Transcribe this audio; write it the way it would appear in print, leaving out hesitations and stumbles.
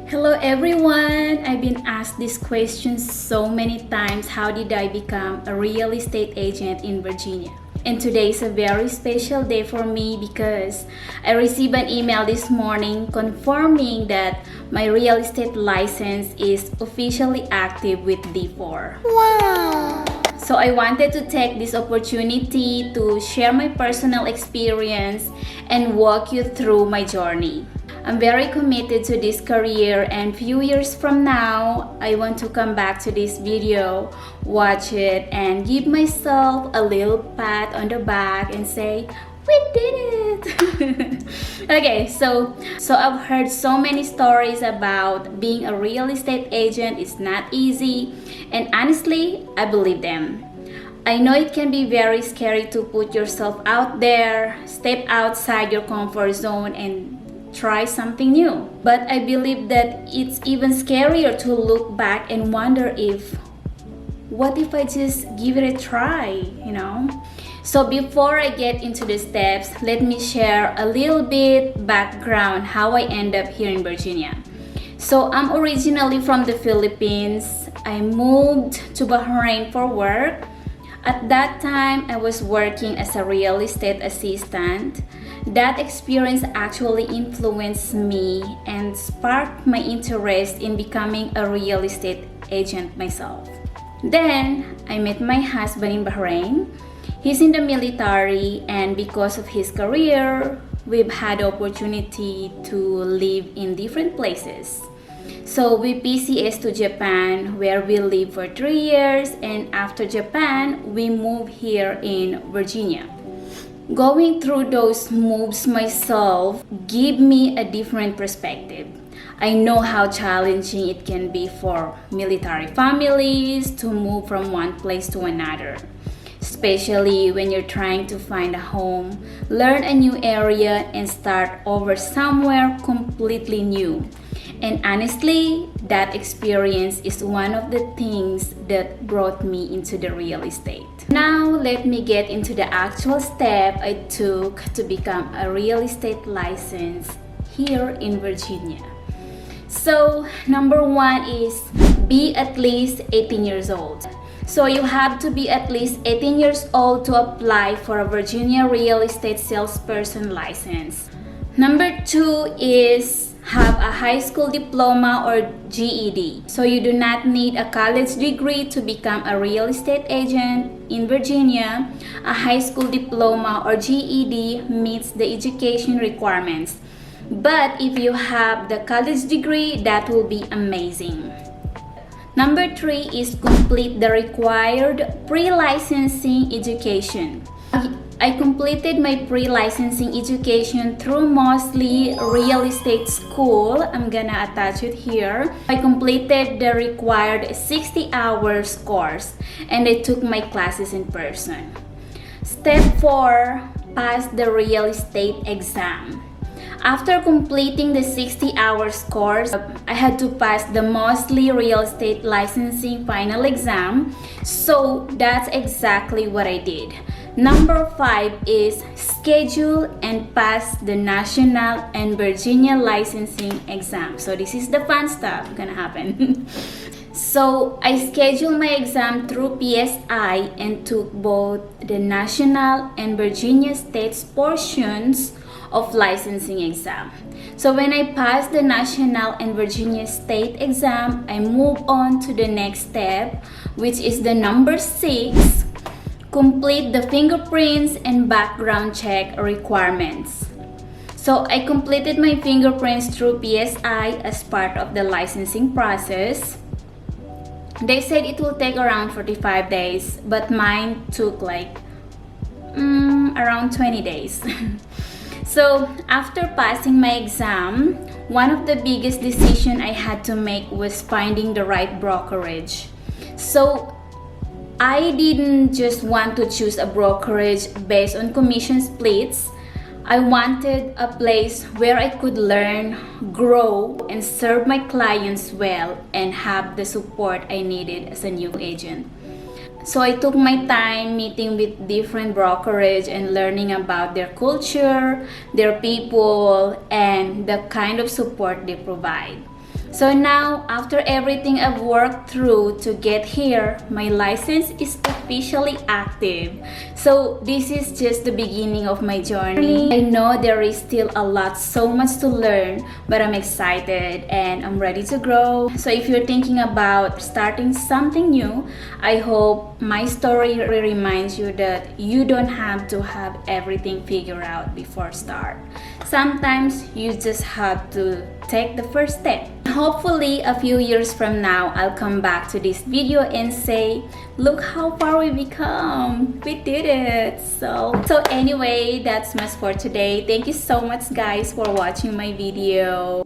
Hello everyone! I've been asked this question so many times. How did I become a real estate agent in Virginia? And today is a very special day for me because I received an email this morning confirming that my real estate license is officially active with D4. Wow! So I wanted to take this opportunity to share my personal experience and walk you through my journey. I'm very committed to this career, and few years from now, I want to come back to this video, watch it, and give myself a little pat on the back and say, we did it! Okay, so I've heard so many stories about being a real estate agent is not easy, and honestly, I believe them. I know it can be very scary to put yourself out there, step outside your comfort zone, and try something new. But I believe that it's even scarier to look back and wonder what if I just give it a try, So before I get into the steps, let me share a little bit background how I end up here in Virginia. So I'm originally from the Philippines. I moved to Bahrain for work. At that time, I was working as a real estate assistant. That experience actually influenced me and sparked my interest in becoming a real estate agent myself. Then, I met my husband in Bahrain. He's in the military, and because of his career, we've had the opportunity to live in different places. So we PCS to Japan, where we lived for 3 years, and after Japan, we moved here in Virginia. Going through those moves myself gave me a different perspective. I know how challenging it can be for military families to move from one place to another, especially when you're trying to find a home, learn a new area, and start over somewhere completely new. And honestly, that experience is one of the things that brought me into the real estate. Now, let me get into the actual step I took to become a real estate license here in Virginia. So, number one is be at least 18 years old. So you have to be at least 18 years old to apply for a Virginia real estate salesperson license. Number two is have a high school diploma or GED. So you do not need a college degree to become a real estate agent in Virginia. A high school diploma or GED meets the education requirements. But if you have the college degree, that will be amazing. Number three is complete the required pre-licensing education. I completed my pre-licensing education through mostly real estate school. I'm gonna attach it here. I completed the required 60 hours course and I took my classes in person. Step 4, pass the real estate exam. After completing the 60 hours course, I had to pass the mostly real estate licensing final exam. So that's exactly what I did. Number 5 is schedule and pass the national and Virginia licensing exam. So this is the fun stuff gonna happen. So I scheduled my exam through PSI and took both the national and Virginia states portions of licensing exam. So when I passed the national and Virginia state exam, I move on to the next step, which is the number 6. Complete the fingerprints and background check requirements. So I completed my fingerprints through PSI as part of the licensing process. They said it will take around 45 days, but mine took around 20 days. So after passing my exam, one of the biggest decisions I had to make was finding the right brokerage. So I didn't just want to choose a brokerage based on commission splits. I wanted a place where I could learn, grow, and serve my clients well and have the support I needed as a new agent. So I took my time meeting with different brokerage and learning about their culture, their people, and the kind of support they provide. So now, after everything I've worked through to get here, my license is officially active. So this is just the beginning of my journey. I know there is still a lot, so much to learn, but I'm excited and I'm ready to grow. So if you're thinking about starting something new, I hope my story reminds you that you don't have to have everything figured out before start. Sometimes you just have to take the first step. Hopefully a few years from now, I'll come back to this video and say, look how far we become. We did it. So anyway, that's much for today. Thank you so much guys for watching my video.